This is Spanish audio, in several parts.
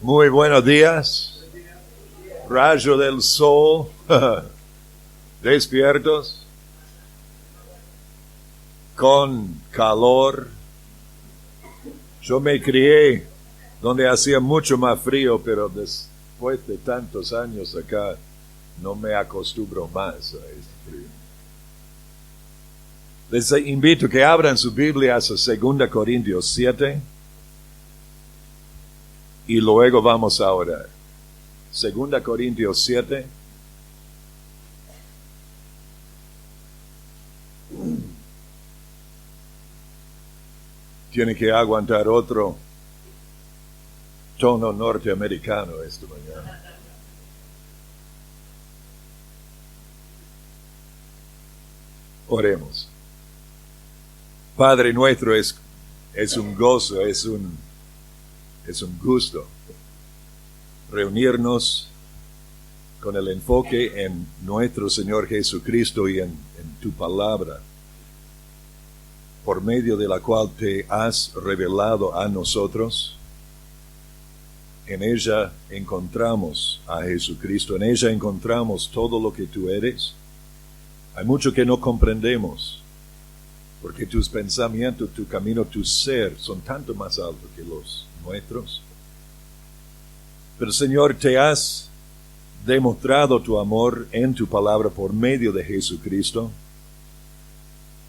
Muy buenos días. Rayo del sol. Despiertos. Con calor. Yo me crié donde hacía mucho más frío, pero después de tantos años acá no me acostumbro más a este frío. Les invito a que abran su Biblia a 2 Corintios 7 y luego vamos a orar. 2 Corintios 7. Tiene que aguantar otro tono norteamericano esta mañana. Oremos. Padre nuestro, es un gozo, es un gusto reunirnos con el enfoque en nuestro Señor Jesucristo y en tu palabra, por medio de la cual te has revelado a nosotros. En ella encontramos a Jesucristo, en ella encontramos todo lo que tú eres. Hay mucho que no comprendemos, porque tus pensamientos, tu camino, tu ser son tanto más altos que los nuestros. Pero Señor, te has demostrado tu amor en tu palabra por medio de Jesucristo,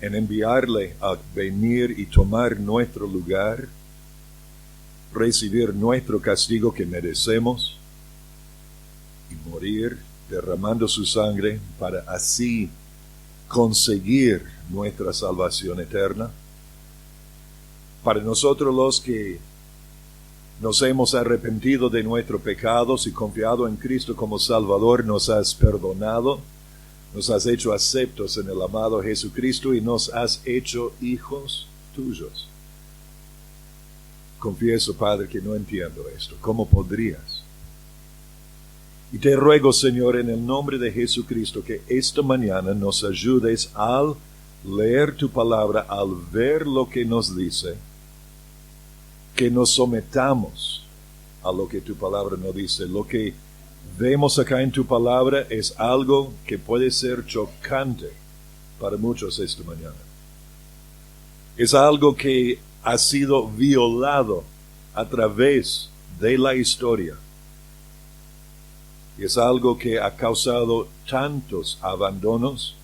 en enviarle a venir y tomar nuestro lugar, recibir nuestro castigo que merecemos y morir derramando su sangre para así conseguir nuestra salvación eterna. Para nosotros los que nos hemos arrepentido de nuestros pecados y confiado en Cristo como Salvador, nos has perdonado, nos has hecho aceptos en el amado Jesucristo y nos has hecho hijos tuyos. Confieso, Padre, que no entiendo esto. ¿Cómo podrías? Y te ruego, Señor, en el nombre de Jesucristo, que esta mañana nos ayudes al leer tu palabra, al ver lo que nos dice, que nos sometamos a lo que tu palabra nos dice. Lo que vemos acá en tu palabra es algo que puede ser chocante para muchos esta mañana. Es algo que ha sido violado a través de la historia. Y es algo que ha causado tantos abandonos,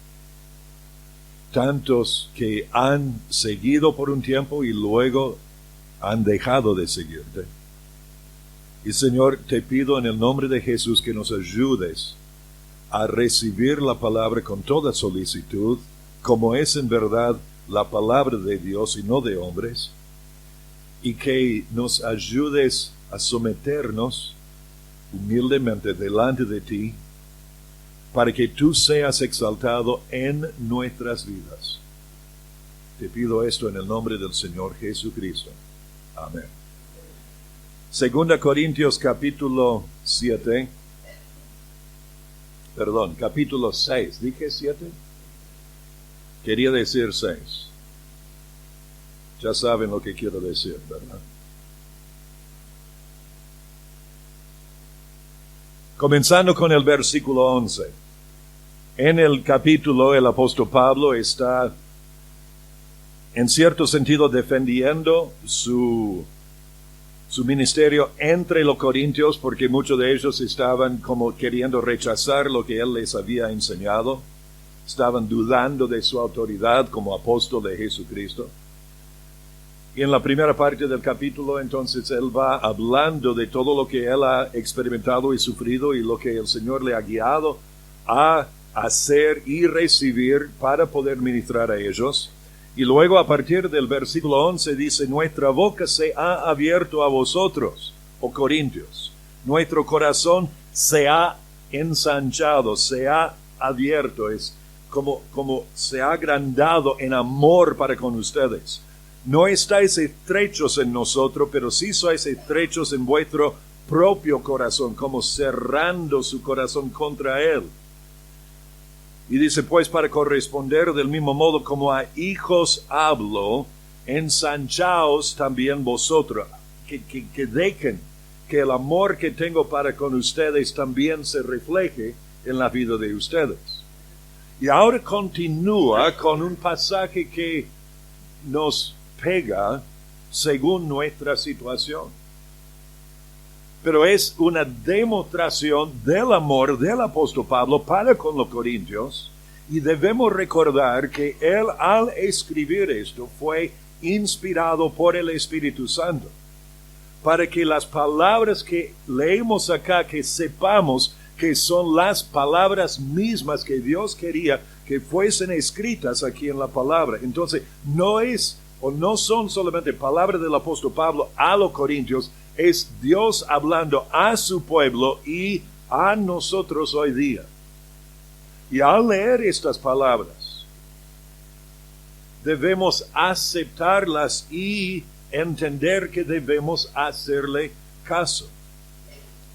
tantos que han seguido por un tiempo y luego han dejado de seguirte. Y Señor, te pido en el nombre de Jesús que nos ayudes a recibir la palabra con toda solicitud, como es en verdad la palabra de Dios y no de hombres, y que nos ayudes a someternos humildemente delante de ti, para que tú seas exaltado en nuestras vidas. Te pido esto en el nombre del Señor Jesucristo. Amén. 2 Corintios capítulo 6. ¿Dije 7? Quería decir 6. Ya saben lo que quiero decir, ¿verdad? Comenzando con el versículo 11. En el capítulo, el apóstol Pablo está, en cierto sentido, defendiendo su ministerio entre los corintios, porque muchos de ellos estaban como queriendo rechazar lo que él les había enseñado. Estaban dudando de su autoridad como apóstol de Jesucristo. Y en la primera parte del capítulo, entonces, él va hablando de todo lo que él ha experimentado y sufrido y lo que el Señor le ha guiado a hacer y recibir para poder ministrar a ellos. Y luego, a partir del versículo 11, dice: nuestra boca se ha abierto a vosotros, oh Corintios. Nuestro corazón se ha ensanchado, se ha abierto, es como se ha agrandado en amor para con ustedes. No estáis estrechos en nosotros, pero sí sois estrechos en vuestro propio corazón, como cerrando su corazón contra él. Y dice, pues, para corresponder del mismo modo como a hijos hablo, ensanchaos también vosotros. Que dejen que el amor que tengo para con ustedes también se refleje en la vida de ustedes. Y ahora continúa con un pasaje que nos pega según nuestra situación. Pero es una demostración del amor del apóstol Pablo para con los corintios, y debemos recordar que él al escribir esto fue inspirado por el Espíritu Santo, para que las palabras que leemos acá, que sepamos que son las palabras mismas que Dios quería que fuesen escritas aquí en la palabra. Entonces, no son solamente palabras del apóstol Pablo a los corintios, es Dios hablando a su pueblo y a nosotros hoy día. Y al leer estas palabras, debemos aceptarlas y entender que debemos hacerle caso.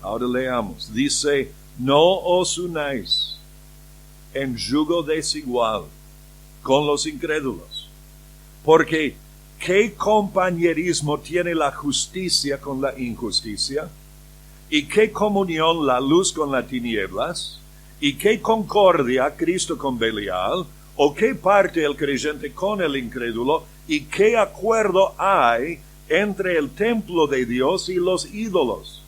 Ahora leamos. Dice, no os unáis en yugo desigual con los incrédulos, porque ¿qué compañerismo tiene la justicia con la injusticia? ¿Y qué comunión la luz con las tinieblas? ¿Y qué concordia Cristo con Belial? ¿O qué parte el creyente con el incrédulo? ¿Y qué acuerdo hay entre el templo de Dios y los ídolos?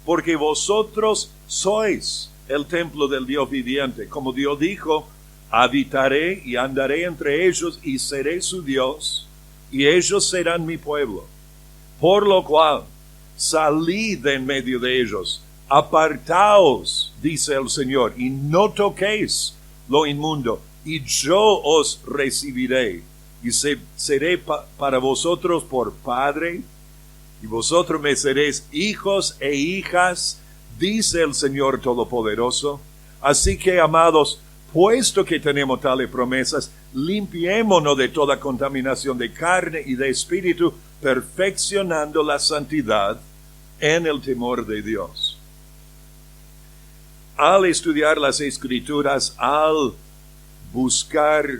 Porque vosotros sois el templo del Dios viviente. Como Dios dijo, habitaré y andaré entre ellos y seré su Dios, y ellos serán mi pueblo. Por lo cual, salid de en medio de ellos, apartaos, dice el Señor, y no toquéis lo inmundo, y yo os recibiré, y seré para vosotros por Padre, y vosotros me seréis hijos e hijas, dice el Señor Todopoderoso. Así que, amados, puesto que tenemos tales promesas, limpiémonos de toda contaminación de carne y de espíritu, perfeccionando la santidad en el temor de Dios. Al estudiar las Escrituras, al buscar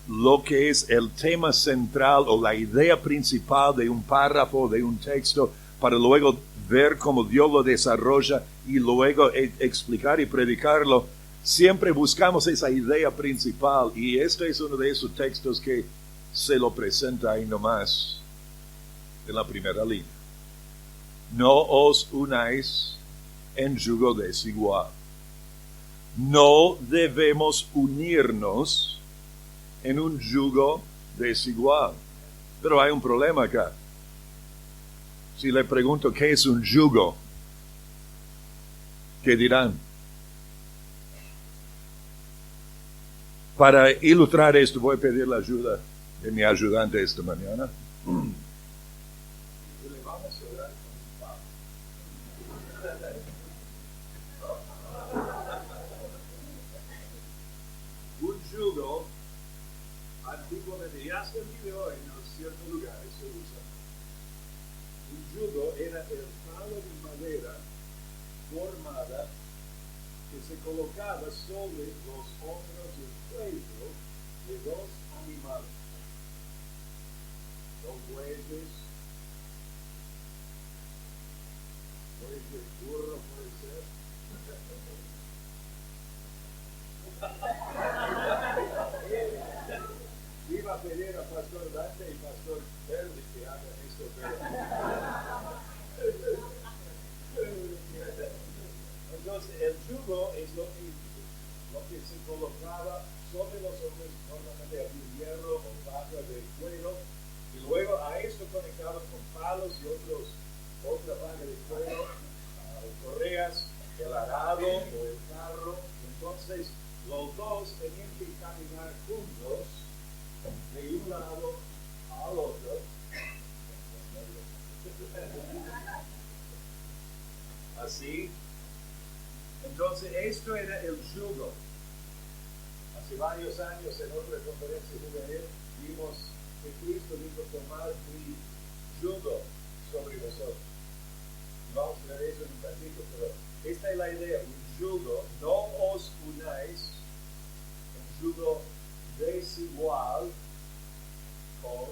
lo que es el tema central o la idea principal de un párrafo, de un texto, para luego ver cómo Dios lo desarrolla y luego explicar y predicarlo, siempre buscamos esa idea principal, y este es uno de esos textos que se lo presenta ahí nomás en la primera línea. No os unáis en yugo desigual. No debemos unirnos en un yugo desigual. Pero hay un problema acá. Si le pregunto qué es un yugo, ¿qué dirán? Para ilustrar esto, voy a pedir la ayuda de mi ayudante esta mañana. Un yugo, antiguamente, y hasta el día de hoy, en ciertos lugares se usa. Un yugo era el palo de madera formada que se colocaba sobre los hombros y el cuello de dos animales. Dos bueyes, burro puede ser. Iba a pedir a Pastor Dante y Pastor Verde que hagan esto, entonces el yugo es lo que se colocaba sobre los hombres, normalmente de hierro o barra de cuero, y luego a esto conectado con palos y otra barra de cuero, correas, el arado o el carro. Entonces los dos tenían que caminar juntos de un lado al otro. Así. Entonces esto era el yugo. Hace varios años en otra conferencia juvenil vimos que Cristo dijo: tomad mi yugo sobre vosotros. Vamos a ver eso en un ratito, pero esta es la idea. Un yugo, no os unáis en yugo desigual con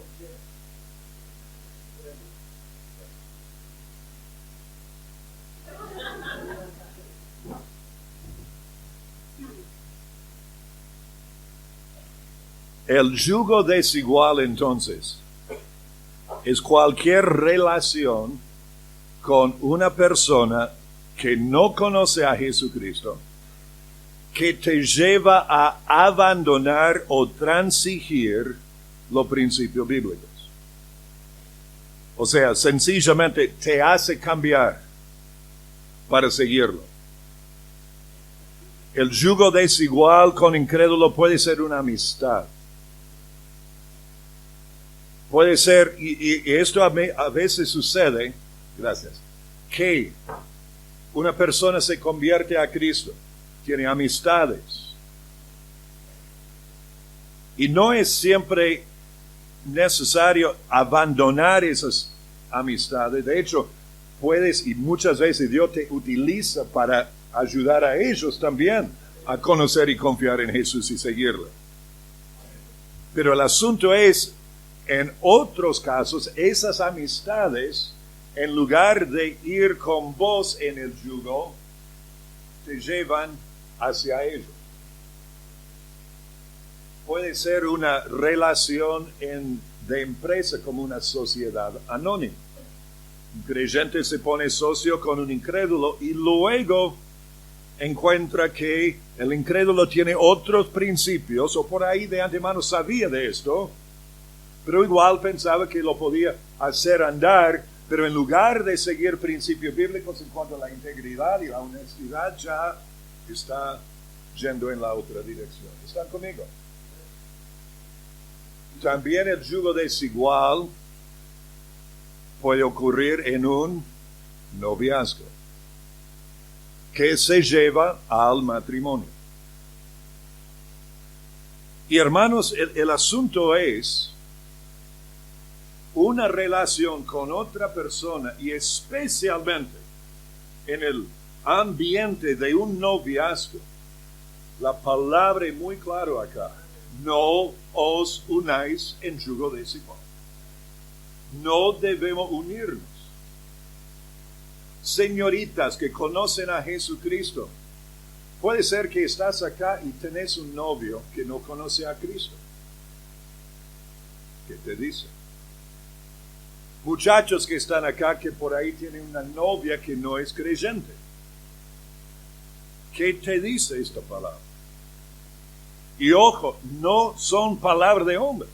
El yugo desigual, entonces, es cualquier relación con una persona que no conoce a Jesucristo, que te lleva a abandonar o transigir los principios bíblicos. O sea, sencillamente te hace cambiar para seguirlo. El yugo desigual con incrédulo puede ser una amistad. Puede ser, y esto a veces sucede, gracias, que una persona se convierte a Cristo, tiene amistades. Y no es siempre necesario abandonar esas amistades. De hecho, puedes, y muchas veces Dios te utiliza para ayudar a ellos también a conocer y confiar en Jesús y seguirle. Pero el asunto es, en otros casos, esas amistades, en lugar de ir con vos en el yugo, te llevan hacia ellos. Puede ser una relación de empresa como una sociedad anónima. Un creyente se pone socio con un incrédulo y luego encuentra que el incrédulo tiene otros principios, o por ahí de antemano sabía de esto, pero igual pensaba que lo podía hacer andar, pero en lugar de seguir principios bíblicos en cuanto a la integridad y la honestidad, ya está yendo en la otra dirección. ¿Están conmigo? También el yugo desigual puede ocurrir en un noviazgo que se lleva al matrimonio. Y hermanos, el asunto es una relación con otra persona, y especialmente en el ambiente de un noviazgo. La palabra es muy clara acá: no os unáis en yugo desigual. No debemos unirnos. Señoritas que conocen a Jesucristo, puede ser que estás acá y tenés un novio que no conoce a Cristo. ¿Qué te dice? Muchachos que están acá que por ahí tienen una novia que no es creyente. ¿Qué te dice esta palabra? Y ojo, no son palabras de hombres.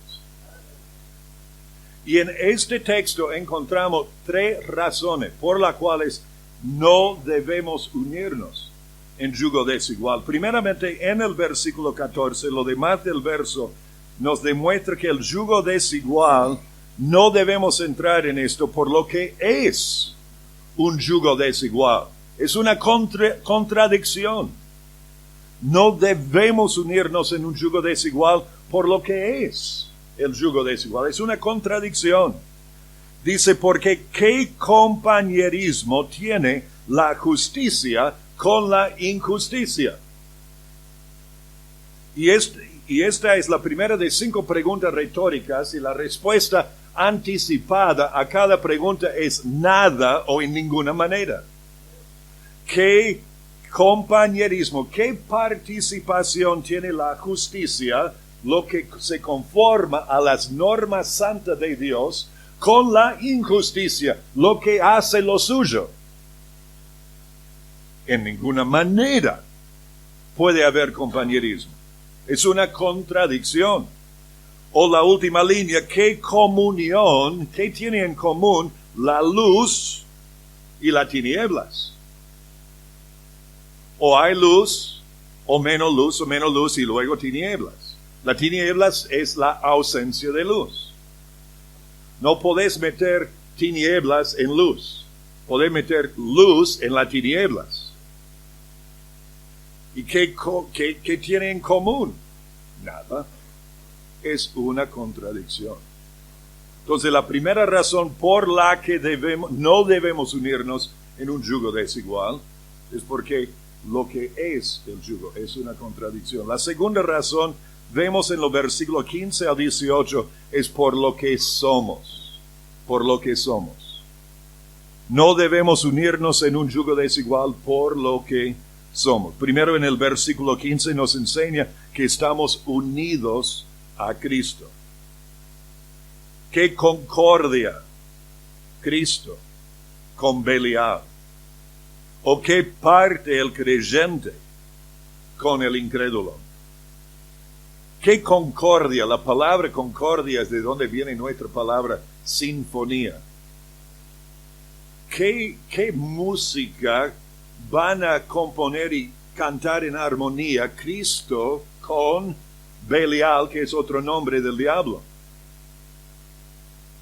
Y en este texto encontramos 3 razones por las cuales no debemos unirnos en yugo desigual. Primeramente, en el versículo 14, lo demás del verso nos demuestra que el yugo desigual no debemos entrar en esto por lo que es un yugo desigual. Es una contradicción. No debemos unirnos en un yugo desigual por lo que es el yugo desigual. Es una contradicción. Dice, porque ¿qué compañerismo tiene la justicia con la injusticia? Y esta es la primera de 5 preguntas retóricas, y la respuesta anticipada a cada pregunta es nada o en ninguna manera. ¿Qué compañerismo, qué participación tiene la justicia, lo que se conforma a las normas santas de Dios, con la injusticia, lo que hace lo suyo? En ninguna manera puede haber compañerismo. Es una contradicción. O la última línea, ¿qué comunión, qué tiene en común la luz y las tinieblas? O hay luz, o menos luz y luego tinieblas. La tinieblas es la ausencia de luz. No podés meter tinieblas en luz. Podés meter luz en las tinieblas. ¿Y qué tiene en común? Nada. Es una contradicción. Entonces, la primera razón por la que no debemos unirnos en un yugo desigual es porque lo que es el yugo es una contradicción. La segunda razón, vemos en los versículos 15 al 18, es por lo que somos. Por lo que somos. No debemos unirnos en un yugo desigual por lo que somos. Primero, en el versículo 15 nos enseña que estamos unidos a Cristo? ¿Qué concordia Cristo con Belial? ¿O qué parte el creyente con el incrédulo? ¿Qué concordia? La palabra concordia es de donde viene nuestra palabra sinfonía. ¿Qué música van a componer y cantar en armonía Cristo con Belial, que es otro nombre del diablo?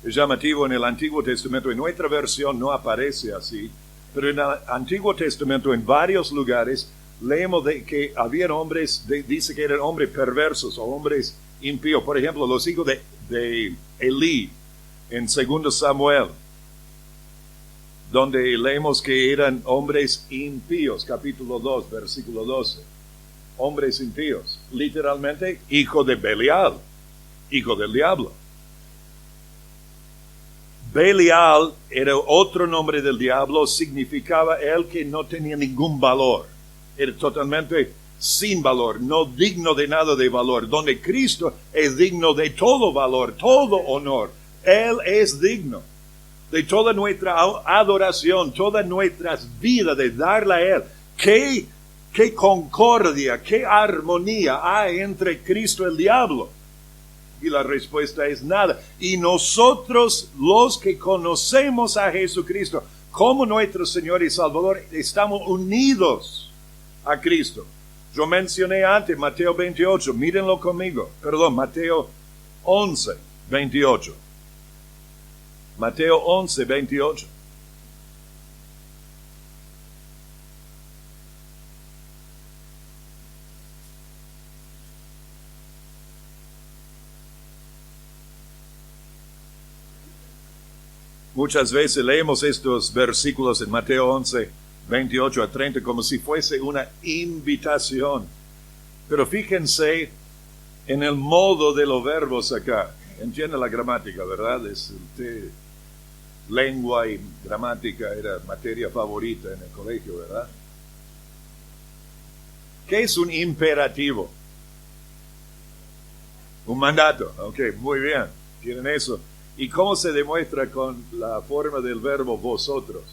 Es llamativo, en el Antiguo Testamento, en nuestra versión no aparece así, pero en el Antiguo Testamento, en varios lugares, leemos de que habían hombres, dice que eran hombres perversos o hombres impíos. Por ejemplo, los hijos de Elí en 2 Samuel, donde leemos que eran hombres impíos, capítulo 2, versículo 12. Hombres impíos, literalmente hijo de Belial, hijo del diablo. Belial era otro nombre del diablo, significaba el que no tenía ningún valor. Era totalmente sin valor, no digno de nada de valor. Donde Cristo es digno de todo valor, todo honor. Él es digno de toda nuestra adoración, todas nuestras vidas, de darle a Él. ¿Qué concordia, qué armonía hay entre Cristo y el diablo? Y la respuesta es nada. Y nosotros, los que conocemos a Jesucristo como nuestro Señor y Salvador, estamos unidos a Cristo. Yo mencioné antes Mateo 28, mírenlo conmigo. Mateo 11, 28. Mateo 11, 28. Muchas veces leemos estos versículos en Mateo 11, 28 a 30 como si fuese una invitación. Pero fíjense en el modo de los verbos acá. Entiende la gramática, ¿verdad? Lengua y gramática era materia favorita en el colegio, ¿verdad? ¿Qué es un imperativo? Un mandato. Ok, muy bien. ¿Tienen eso? ¿Y cómo se demuestra con la forma del verbo vosotros?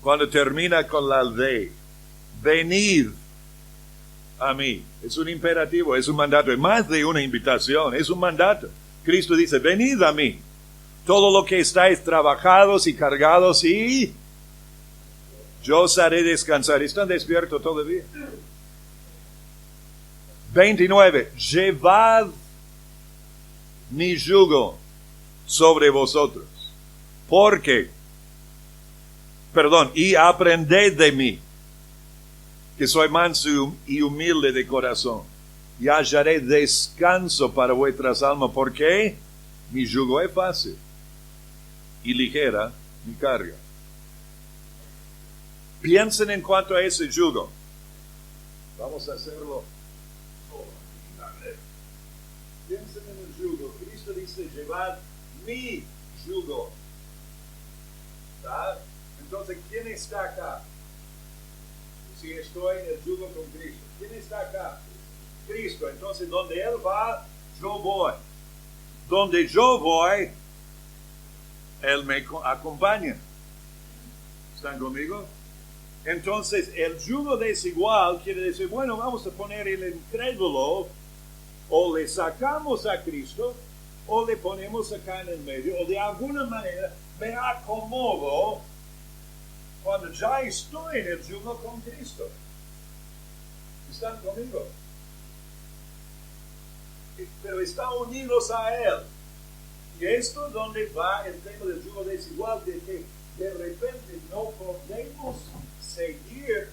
Cuando termina con la de, venid a mí. Es un imperativo, es un mandato, es más de una invitación, es un mandato. Cristo dice, venid a mí, todo lo que estáis trabajados y cargados, y yo os haré descansar. ¿Están despiertos todavía? 29. Llevad mi yugo sobre vosotros, y aprended de mí, que soy manso y humilde de corazón, y hallaré descanso para vuestras almas, porque mi yugo es fácil y ligera mi carga. Piensen en cuanto a ese yugo. Vamos a hacerlo. Piensen en el yugo. Cristo dice, llevad mi yugo. ¿Está? Entonces, ¿quién está acá? Si estoy en el yugo con Cristo, ¿quién está acá? Cristo. Entonces, donde Él va, yo voy. Donde yo voy, Él me acompaña. ¿Están conmigo? Entonces, el yugo desigual quiere decir, bueno, vamos a poner el incrédulo, o le sacamos a Cristo, o le ponemos acá en el medio, o de alguna manera me acomodo cuando ya estoy en el yugo con Cristo. ¿Están conmigo? Pero están unidos a Él. Y esto es donde va el tema del yugo desigual, de que de repente no podemos seguir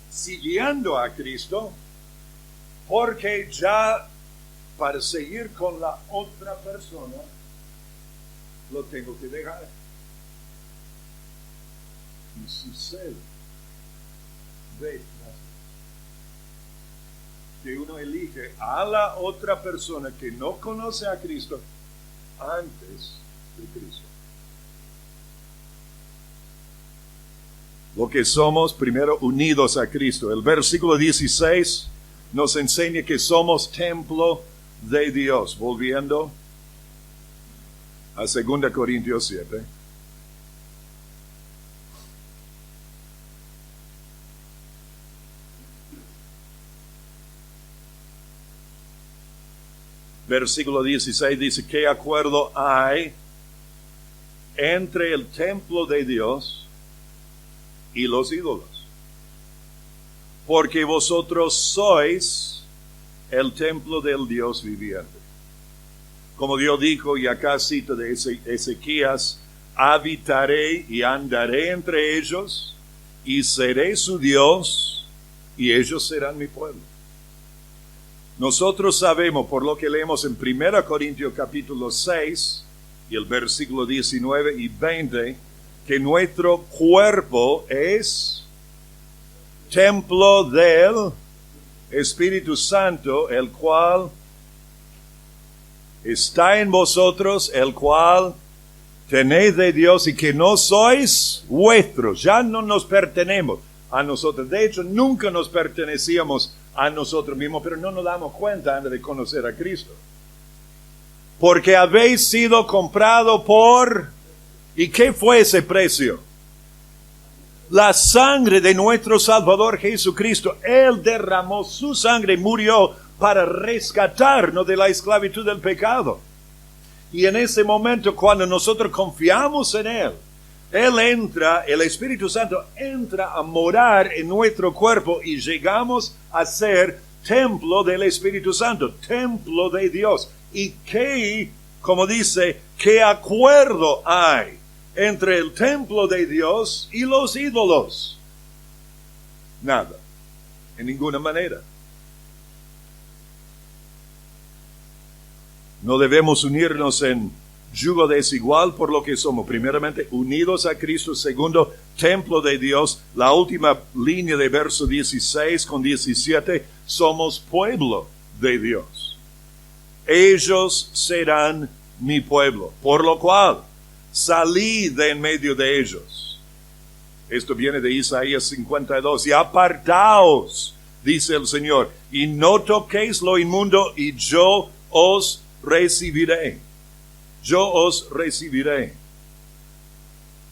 siguiendo a Cristo, porque ya para seguir con la otra persona lo tengo que dejar. Y sucede que uno elige a la otra persona que no conoce a Cristo antes de Cristo. Lo que somos, primero, unidos a Cristo. El versículo 16 nos enseña que somos templo de Dios. Volviendo a 2 Corintios 7. Versículo 16 dice, ¿qué acuerdo hay entre el templo de Dios y los ídolos? Porque vosotros sois el templo del Dios viviente. Como Dios dijo, y acá cito de Ezequías, habitaré y andaré entre ellos, y seré su Dios, y ellos serán mi pueblo. Nosotros sabemos, por lo que leemos en 1 Corintios capítulo 6, y el versículo 19 y 20, que nuestro cuerpo es templo del Espíritu Santo, el cual está en vosotros, el cual tenéis de Dios, y que no sois vuestros, ya no nos pertenecemos a nosotros. De hecho, nunca nos pertenecíamos a nosotros mismos, pero no nos damos cuenta antes de conocer a Cristo. Porque habéis sido comprado por... ¿Y qué fue ese precio? La sangre de nuestro Salvador Jesucristo. Él derramó su sangre, murió para rescatarnos de la esclavitud del pecado. Y en ese momento, cuando nosotros confiamos en Él, Él entra, el Espíritu Santo entra a morar en nuestro cuerpo y llegamos a ser templo del Espíritu Santo, templo de Dios. Y qué, como dice, qué acuerdo hay entre el templo de Dios y los ídolos. Nada, en ninguna manera. No debemos unirnos en yugo desigual, por lo que somos primeramente unidos a Cristo, segundo, templo de Dios. La última línea de verso 16 con 17, somos pueblo de Dios. Ellos serán mi pueblo, por lo cual salid de en medio de ellos. Esto viene de Isaías 52. Y apartaos, dice el Señor, y no toquéis lo inmundo, y yo os recibiré. Yo os recibiré.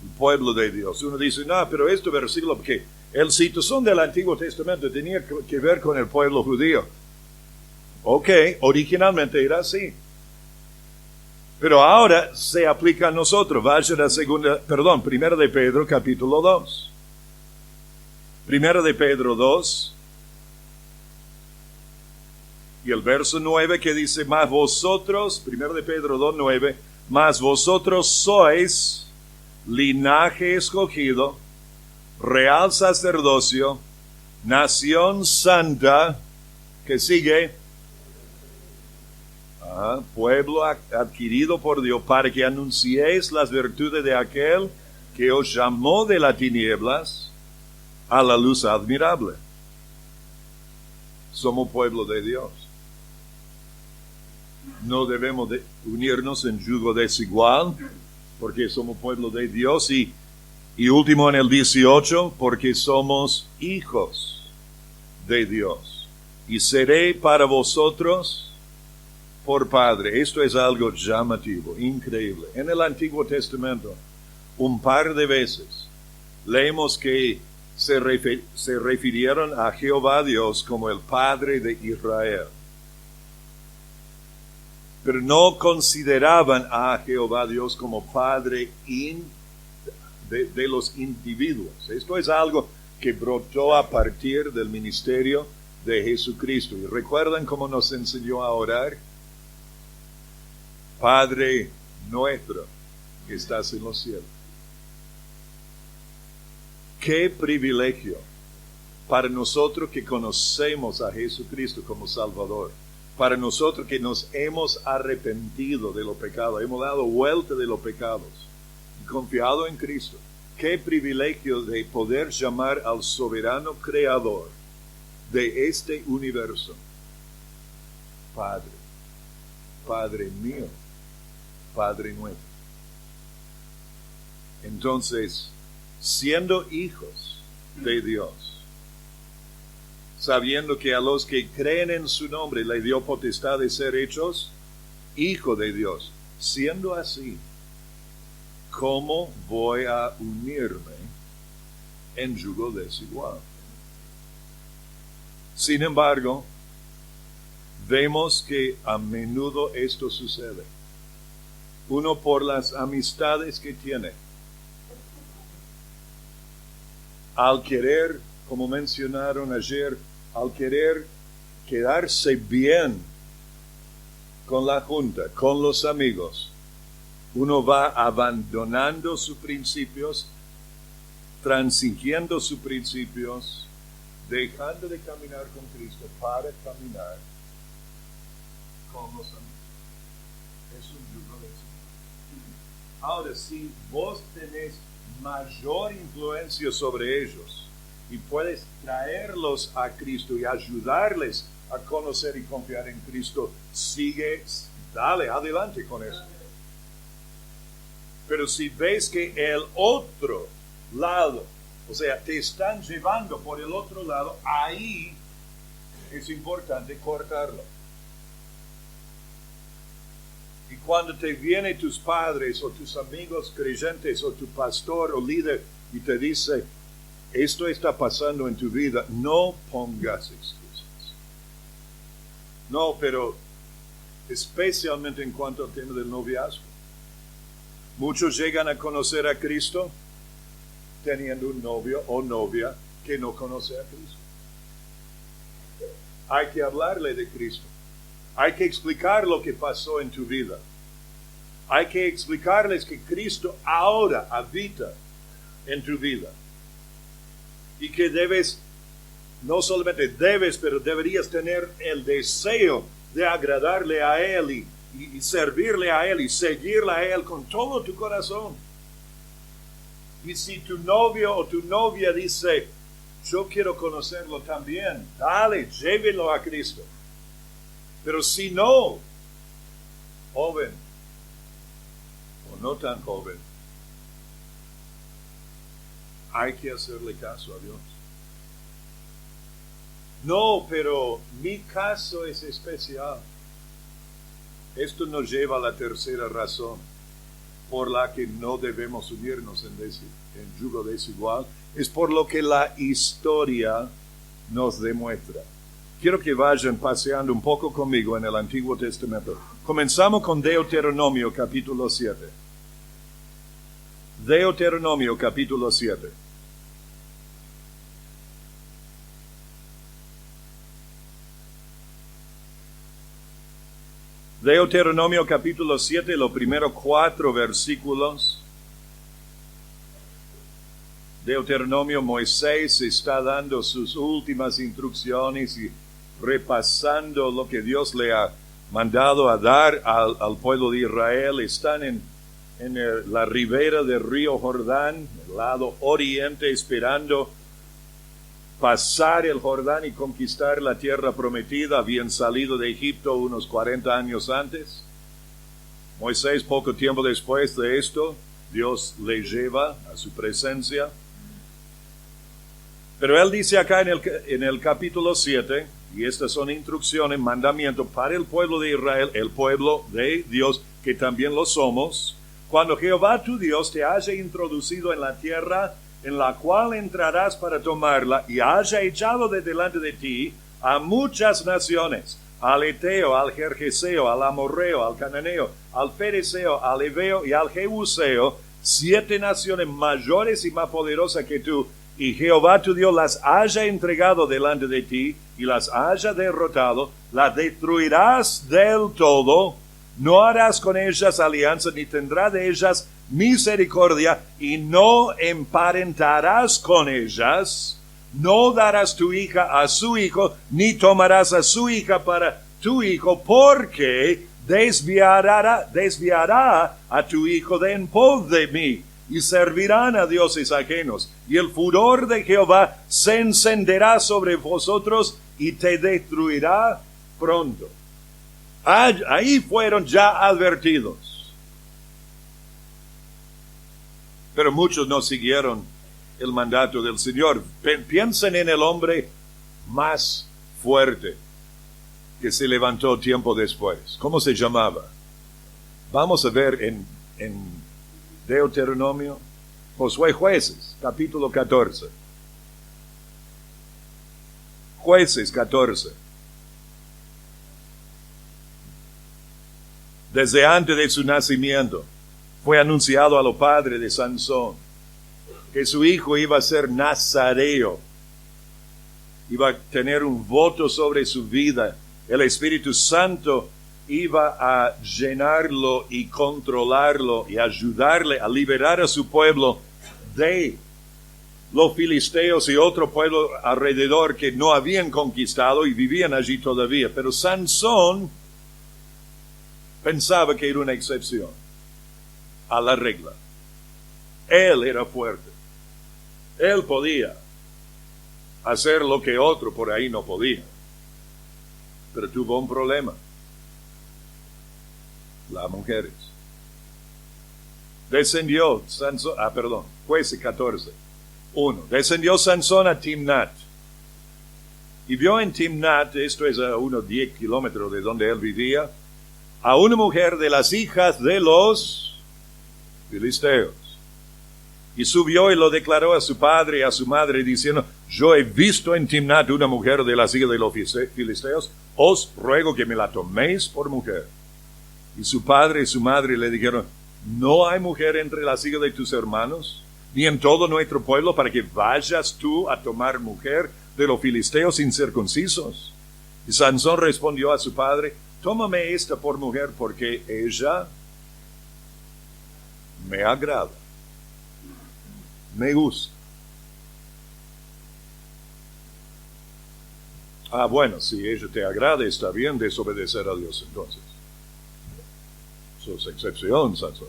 El pueblo de Dios. Uno dice, no, pero este versículo, porque el citación del Antiguo Testamento tenía que ver con el pueblo judío. Ok, originalmente era así. Pero ahora se aplica a nosotros. Vaya a Primera de Pedro, capítulo 2. Primera de Pedro 2. Y el verso 9 que dice, mas vosotros, 1 de Pedro 2, 9, mas vosotros sois linaje escogido, real sacerdocio, nación santa, que sigue, pueblo adquirido por Dios, para que anunciéis las virtudes de aquel que os llamó de las tinieblas a la luz admirable. Somos pueblo de Dios. No debemos de unirnos en yugo desigual, porque somos pueblo de Dios. Y último en el 18, porque somos hijos de Dios. Y seré para vosotros por Padre. Esto es algo llamativo, increíble. En el Antiguo Testamento, un par de veces, leemos que se refirieron a Jehová Dios como el Padre de Israel. Pero no consideraban a Jehová Dios como Padre de los individuos. Esto es algo que brotó a partir del ministerio de Jesucristo. ¿Y recuerdan cómo nos enseñó a orar? Padre nuestro que estás en los cielos. Qué privilegio para nosotros que conocemos a Jesucristo como Salvador. Para nosotros que nos hemos arrepentido de los pecados, hemos dado vuelta de los pecados y confiado en Cristo. Qué privilegio de poder llamar al soberano creador de este universo Padre, Padre mío, Padre nuestro. Entonces, siendo hijos de Dios, sabiendo que a los que creen en su nombre le dio potestad de ser hechos hijo de Dios. Siendo así, ¿cómo voy a unirme en yugo desigual? Sin embargo, vemos que a menudo esto sucede. Uno por las amistades que tiene. Al querer, como mencionaron ayer, al querer quedarse bien con la junta, con los amigos, uno va abandonando sus principios, transigiendo sus principios, dejando de caminar con Cristo para caminar con los amigos. Es un yugo desigual. Ahora, si vos tenés mayor influencia sobre ellos y puedes traerlos a Cristo y ayudarles a conocer y confiar en Cristo, sigue, dale, adelante con eso. Pero si ves que el otro lado, o sea, te están llevando por el otro lado, ahí es importante cortarlo. Y cuando te vienen tus padres o tus amigos creyentes o tu pastor o líder y te dice, esto está pasando en tu vida, no pongas excusas. No, pero especialmente en cuanto al tema del noviazgo. Muchos llegan a conocer a Cristo teniendo un novio o novia que no conoce a Cristo. Hay que hablarle de Cristo. Hay que explicar lo que pasó en tu vida. Hay que explicarles que Cristo ahora habita en tu vida. Y que debes, no solamente debes, pero deberías tener el deseo de agradarle a Él y servirle a Él y seguirle a Él con todo tu corazón. Y si tu novio o tu novia dice, yo quiero conocerlo también, dale, llévelo a Cristo. Pero si no, joven o no tan joven, hay que hacerle caso a Dios. No, pero mi caso es especial. Esto nos lleva a la tercera razón por la que no debemos unirnos en yugo desigual. Es por lo que la historia nos demuestra. Quiero que vayan paseando un poco conmigo en el Antiguo Testamento. Comenzamos con Deuteronomio capítulo 7. Deuteronomio capítulo 7. Deuteronomio capítulo 7, los primeros 4 versículos. Deuteronomio, Moisés está dando sus últimas instrucciones y repasando lo que Dios le ha mandado a dar al pueblo de Israel. Están en la ribera del río Jordán, el lado oriente, esperando pasar el Jordán y conquistar la tierra prometida. Habían salido de Egipto unos 40 años antes. Moisés, poco tiempo después de esto, Dios le lleva a su presencia. Pero él dice acá en el capítulo 7, y estas son instrucciones, mandamientos para el pueblo de Israel, el pueblo de Dios, que también lo somos. Cuando Jehová tu Dios te haya introducido en la tierra en la cual entrarás para tomarla, y haya echado de delante de ti a muchas naciones, al Eteo, al Gergeseo, al Amorreo, al Cananeo, al Fereceo, al Heveo y al Jebuseo, 7 naciones mayores y más poderosas que tú, y Jehová tu Dios las haya entregado delante de ti, y las haya derrotado, las destruirás del todo, no harás con ellas alianza, ni tendrás de ellas misericordia, y no emparentarás con ellas, no darás tu hija a su hijo, ni tomarás a su hija para tu hijo, porque desviará a tu hijo de en pos de mí, y servirán a dioses ajenos, y el furor de Jehová se encenderá sobre vosotros, y te destruirá pronto. Ahí fueron ya advertidos. Pero muchos no siguieron el mandato del Señor. Piensen en el hombre más fuerte que se levantó tiempo después. ¿Cómo se llamaba? Vamos a ver en Deuteronomio, Josué, Jueces, capítulo 14. Jueces 14. Desde antes de su nacimiento, fue anunciado a los padres de Sansón que su hijo iba a ser nazareo, iba a tener un voto sobre su vida. El Espíritu Santo iba a llenarlo y controlarlo y ayudarle a liberar a su pueblo de los filisteos y otro pueblo alrededor que no habían conquistado y vivían allí todavía. Pero Sansón pensaba que era una excepción a la regla. Él era fuerte. Él podía hacer lo que otro por ahí no podía. Pero tuvo un problema. Las mujeres. Descendió Sansón, Jueces 14. 1. Descendió Sansón a Timnat. Y vio en Timnat, esto es a unos 10 kilómetros de donde él vivía, a una mujer de las hijas de los filisteos. Y subió y lo declaró a su padre y a su madre, diciendo: yo he visto en Timnat una mujer de las hijas de los filisteos, os ruego que me la toméis por mujer. Y su padre y su madre le dijeron: no hay mujer entre las hijas de tus hermanos, ni en todo nuestro pueblo, para que vayas tú a tomar mujer de los filisteos incircuncisos. Y Sansón respondió a su padre: tómame esta por mujer, porque ella me agrada, me gusta. Bueno, si ella te agrada, está bien desobedecer a Dios entonces. Eso es excepción, Sansón.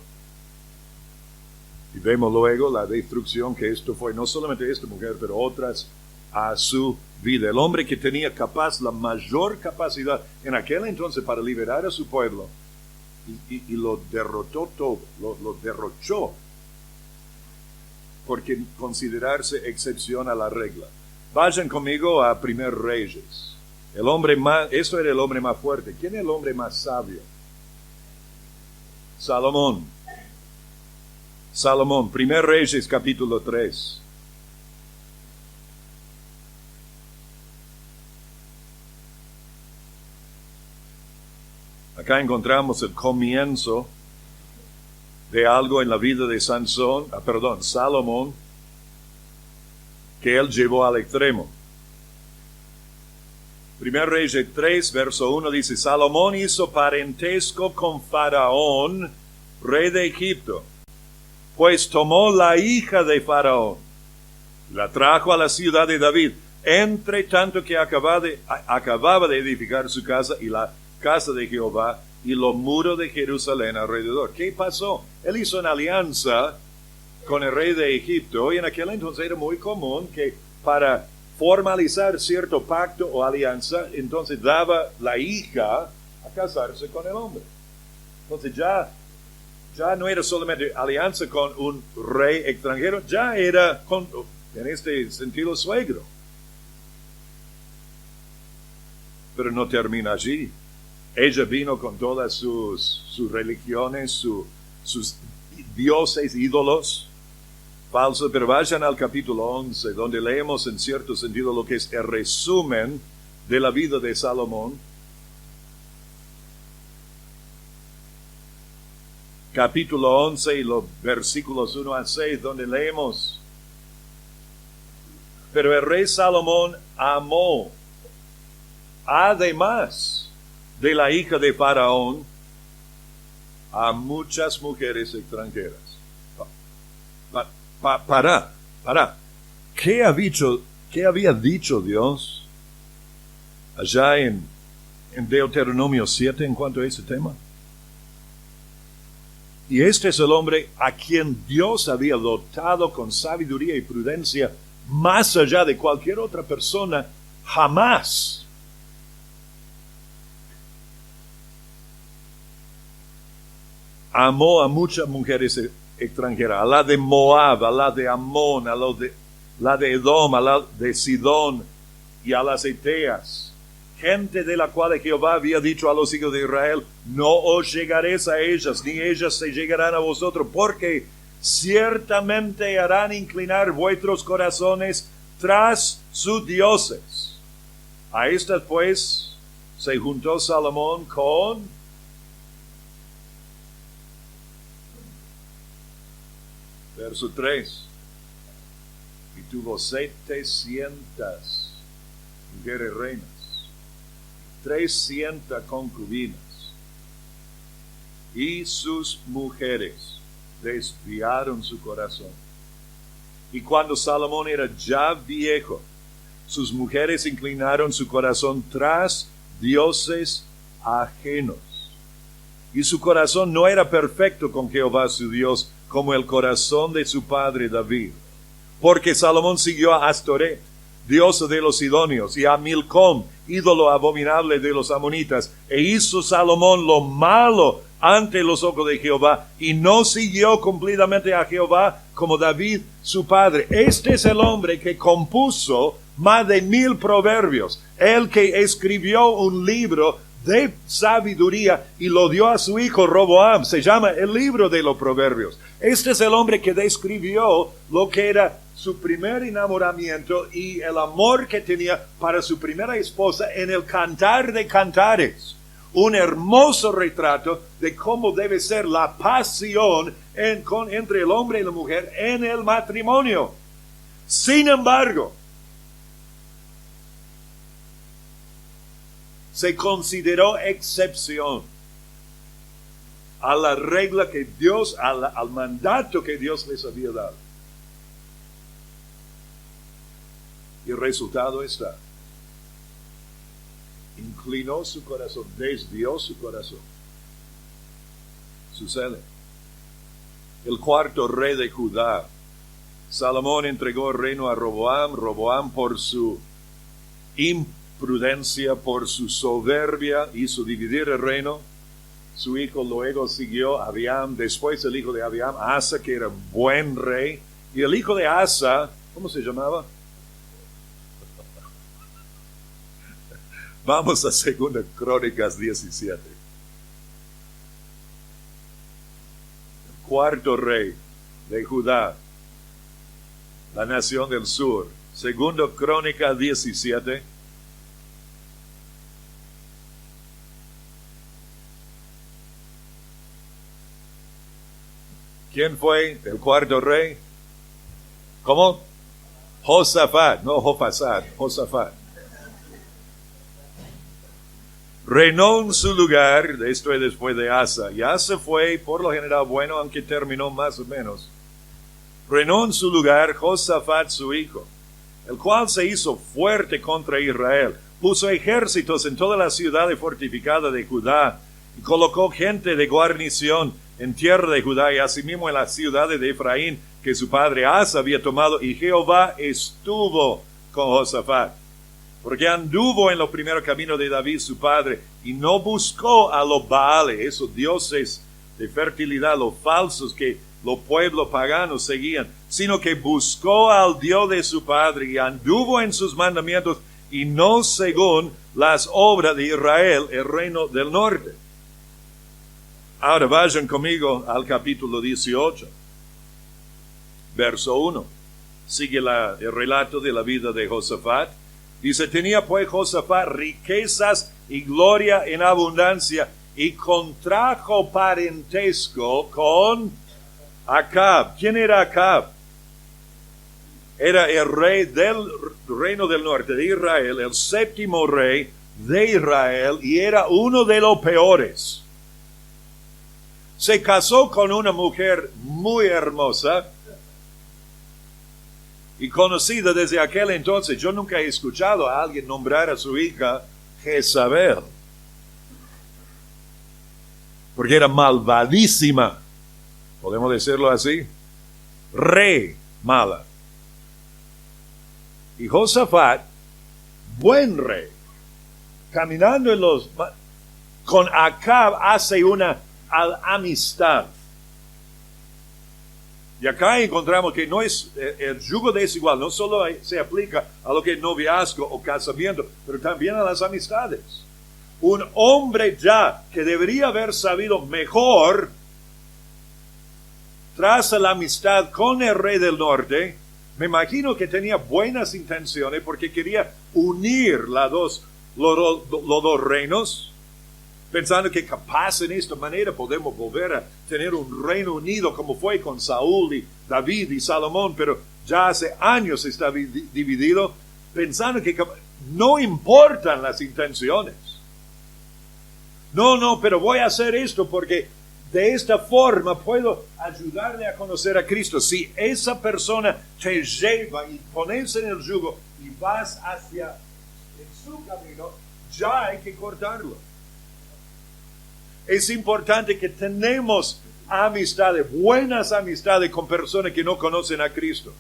Y vemos luego la destrucción que esto fue, no solamente esta mujer, pero otras a su vida. El hombre que tenía la mayor capacidad en aquel entonces para liberar a su pueblo, y lo derrotó todo, lo derrochó, porque considerarse excepción a la regla. Vayan conmigo a Primer Reyes. Esto era el hombre más fuerte. ¿Quién es el hombre más sabio? Salomón. Primer Reyes capítulo 3. Acá encontramos el comienzo de algo en la vida de Salomón, que él llevó al extremo. Primer Reyes 3, verso 1 dice: Salomón hizo parentesco con Faraón, rey de Egipto, pues tomó la hija de Faraón, la trajo a la ciudad de David, entre tanto que acababa de edificar su casa y la casa de Jehová y los muros de Jerusalén alrededor. ¿Qué pasó? Él hizo una alianza con el rey de Egipto, y en aquel entonces era muy común que para formalizar cierto pacto o alianza, entonces daba la hija a casarse con el hombre. Entonces ya no era solamente alianza con un rey extranjero, ya era en este sentido suegro. Pero no termina allí. Ella vino con todas sus religiones, sus dioses, ídolos falsos. Pero vayan al capítulo 11, donde leemos en cierto sentido lo que es el resumen de la vida de Salomón. Capítulo 11 y los versículos 1 a 6, donde leemos: pero el rey Salomón amó, además de la hija de Faraón, a muchas mujeres extranjeras. Para. ¿Qué había dicho Dios allá en Deuteronomio 7 en cuanto a ese tema? Y este es el hombre a quien Dios había dotado con sabiduría y prudencia más allá de cualquier otra persona jamás. Amó a muchas mujeres extranjeras, a la de Moab, a la de Amón, a la de Edom, a la de Sidón y a las Eteas, gente de la cual Jehová había dicho a los hijos de Israel, no os llegaréis a ellas, ni ellas se llegarán a vosotros, porque ciertamente harán inclinar vuestros corazones tras sus dioses. A estas pues se juntó Salomón con verso 3. Y tuvo 700 mujeres reinas, 300 concubinas, y sus mujeres desviaron su corazón. Y cuando Salomón era ya viejo, sus mujeres inclinaron su corazón tras dioses ajenos. Y su corazón no era perfecto con Jehová su Dios, como el corazón de su padre David. Porque Salomón siguió a Astoret, diosa de los sidonios, y a Milcom, ídolo abominable de los amonitas, e hizo Salomón lo malo ante los ojos de Jehová, y no siguió cumplidamente a Jehová como David su padre. Este es el hombre que compuso más de 1000 proverbios, el que escribió un libro de sabiduría y lo dio a su hijo Roboam. Se llama el libro de los proverbios. Este es el hombre que describió lo que era su primer enamoramiento y el amor que tenía para su primera esposa en el Cantar de Cantares. Un hermoso retrato de cómo debe ser la pasión entre el hombre y la mujer en el matrimonio. Sin embargo, se consideró excepción a la regla que Dios, al mandato que Dios les había dado. Y el resultado está: inclinó su corazón, desvió su corazón. Sucede. El cuarto rey de Judá, Salomón entregó el reino a Roboam. Roboam, por su imprudencia, por su soberbia, hizo dividir el reino. Su hijo luego siguió Abiam, después el hijo de Abiam, Asa, que era buen rey. Y el hijo de Asa, ¿cómo se llamaba? Vamos a 2 Crónicas 17. El cuarto rey de Judá, la nación del sur. 2 Crónicas 17. ¿Quién fue el cuarto rey? ¿Cómo? Josafat, no Jofasat, Josafat. Reinó en su lugar, esto es después de Asa, y Asa fue por lo general bueno, aunque terminó más o menos. Reinó en su lugar Josafat su hijo, el cual se hizo fuerte contra Israel, puso ejércitos en todas las ciudades fortificadas de Judá, y colocó gente de guarnición en tierra de Judá, y asimismo en las ciudades de Efraín, que su padre Asa había tomado, y Jehová estuvo con Josafat, porque anduvo en los primeros caminos de David su padre, y no buscó a los Baales, esos dioses de fertilidad, los falsos que los pueblos paganos seguían, sino que buscó al Dios de su padre, y anduvo en sus mandamientos, y no según las obras de Israel, el reino del norte. Ahora vayan conmigo al capítulo 18, verso 1. Sigue el relato de la vida de Josafat. Dice: tenía pues Josafat riquezas y gloria en abundancia, y contrajo parentesco con Acab. ¿Quién era Acab? Era el rey del reino del norte de Israel, el séptimo rey de Israel, y era uno de los peores. Se casó con una mujer muy hermosa y conocida desde aquel entonces. Yo nunca he escuchado a alguien nombrar a su hija Jezabel, porque era malvadísima, podemos decirlo así, re mala. Y Josafat, buen rey, caminando con Acab, hace una amistad. Y acá encontramos que no es el yugo desigual, no solo se aplica a lo que es noviazgo o casamiento, pero también a las amistades. Un hombre ya que debería haber sabido mejor, traza la amistad con el rey del norte. Me imagino que tenía buenas intenciones porque quería unir los dos reinos, pensando que capaz en esta manera podemos volver a tener un reino unido como fue con Saúl y David y Salomón, pero ya hace años está dividido, pensando que no importan las intenciones. No, pero voy a hacer esto porque de esta forma puedo ayudarle a conocer a Cristo. Si esa persona te lleva y pones en el yugo y vas hacia su camino, ya hay que cortarlo. Es importante que tenemos amistades, buenas amistades con personas que no conocen a Cristo.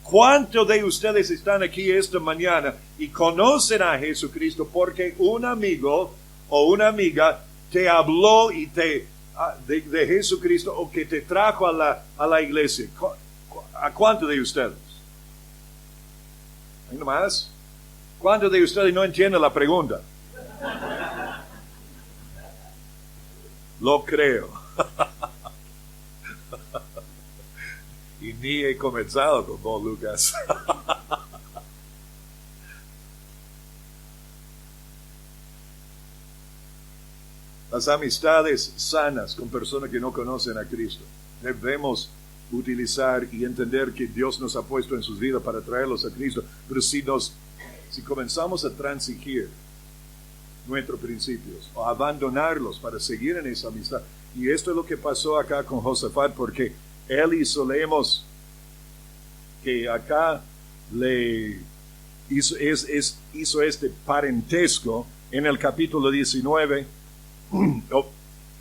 ¿Cuántos de ustedes están aquí esta mañana y conocen a Jesucristo porque un amigo o una amiga te habló y de Jesucristo o que te trajo a la iglesia? ¿A cuántos de ustedes? ¿Hay nomás? ¿Cuántos de ustedes no entienden la pregunta? Lo creo. Y ni he comenzado con vos, Lucas. Las amistades sanas con personas que no conocen a Cristo debemos utilizar y entender que Dios nos ha puesto en sus vidas para traerlos a Cristo. Pero si comenzamos a transigir nuestros principios o abandonarlos para seguir en esa amistad, y esto es lo que pasó acá con Josafat, porque él leemos que acá le hizo este parentesco en el capítulo 19.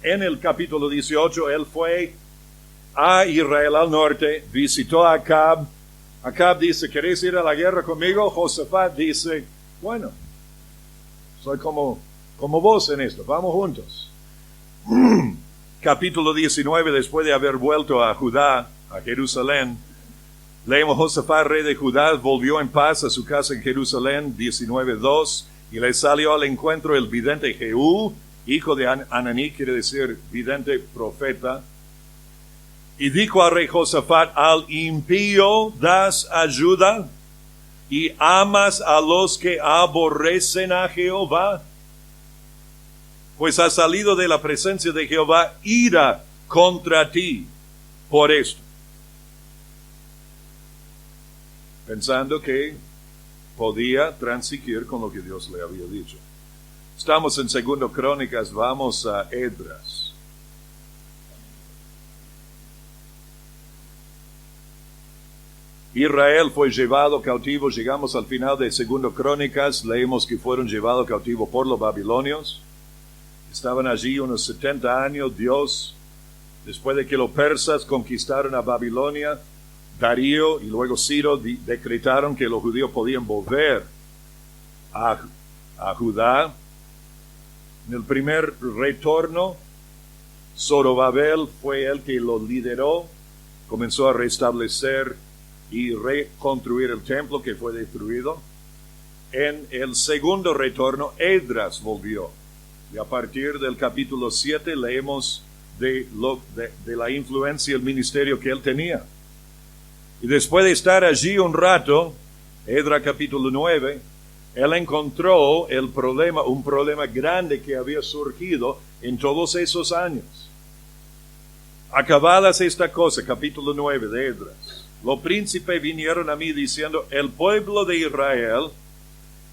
En el capítulo 18 él fue a Israel al norte, visitó a Acab. Acab dice, ¿queréis ir a la guerra conmigo? Josafat dice, bueno, soy como vos en esto, vamos juntos. Capítulo 19, después de haber vuelto a Judá, a Jerusalén, leemos: Josafat, rey de Judá, volvió en paz a su casa en Jerusalén, 19:2, y le salió al encuentro el vidente Jehú, hijo de Ananí, quiere decir vidente profeta, y dijo al rey Josafat: al impío das ayuda y amas a los que aborrecen a Jehová. Pues ha salido de la presencia de Jehová ira contra ti por esto. Pensando que podía transigir con lo que Dios le había dicho. Estamos en 2 Crónicas, vamos a Esdras. Israel fue llevado cautivo, llegamos al final de 2 Crónicas, leemos que fueron llevados cautivos por los babilonios. Estaban allí unos 70 años. Dios, después de que los persas conquistaron a Babilonia, Darío y luego Ciro decretaron que los judíos podían volver a Judá. En el primer retorno, Zorobabel fue el que lo lideró, comenzó a restablecer y reconstruir el templo que fue destruido. En el segundo retorno, Esdras volvió. Y a partir del capítulo 7 leemos de la influencia y el ministerio que él tenía. Y después de estar allí un rato, Esdras capítulo 9, él encontró un problema grande que había surgido en todos esos años. Acabadas esta cosa, capítulo 9 de Esdras, los príncipes vinieron a mí diciendo: el pueblo de Israel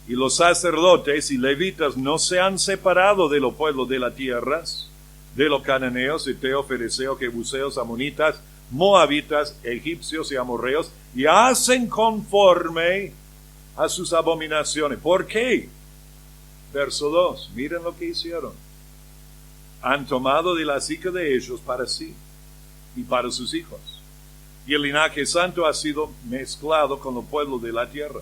y los sacerdotes y levitas no se han separado de los pueblos de las tierras, de los cananeos, heteos, fereceos, jebuseos, amonitas, moabitas, egipcios y amorreos, y hacen conforme a sus abominaciones. ¿Por qué? Verso 2, miren lo que hicieron. Han tomado de la hija de ellos para sí y para sus hijos. Y el linaje santo ha sido mezclado con los pueblos de la tierra.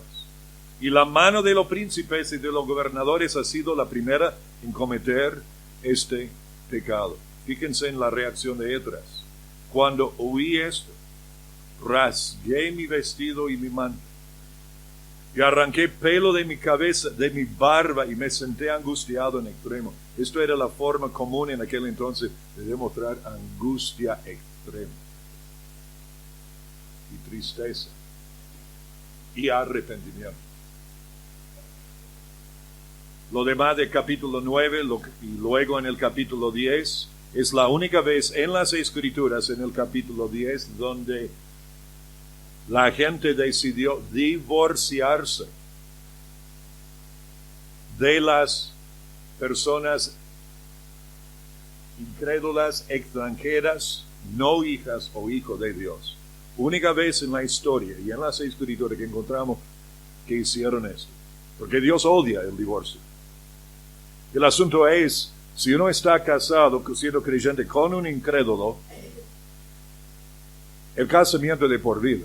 Y la mano de los príncipes y de los gobernadores ha sido la primera en cometer este pecado. Fíjense en la reacción de Esdras. Cuando oí esto, rasgué mi vestido y mi manto, y arranqué pelo de mi cabeza, de mi barba, y me senté angustiado en extremo. Esto era la forma común en aquel entonces de demostrar angustia extrema, y tristeza, y arrepentimiento. Lo demás del capítulo 9 y luego en el capítulo 10 es la única vez en las Escrituras, en el capítulo 10, donde la gente decidió divorciarse de las personas incrédulas, extranjeras, no hijas o hijos de Dios. Única vez en la historia y en las Escrituras que encontramos que hicieron esto. Porque Dios odia el divorcio. El asunto es, si uno está casado, siendo creyente con un incrédulo, el casamiento es de por vida.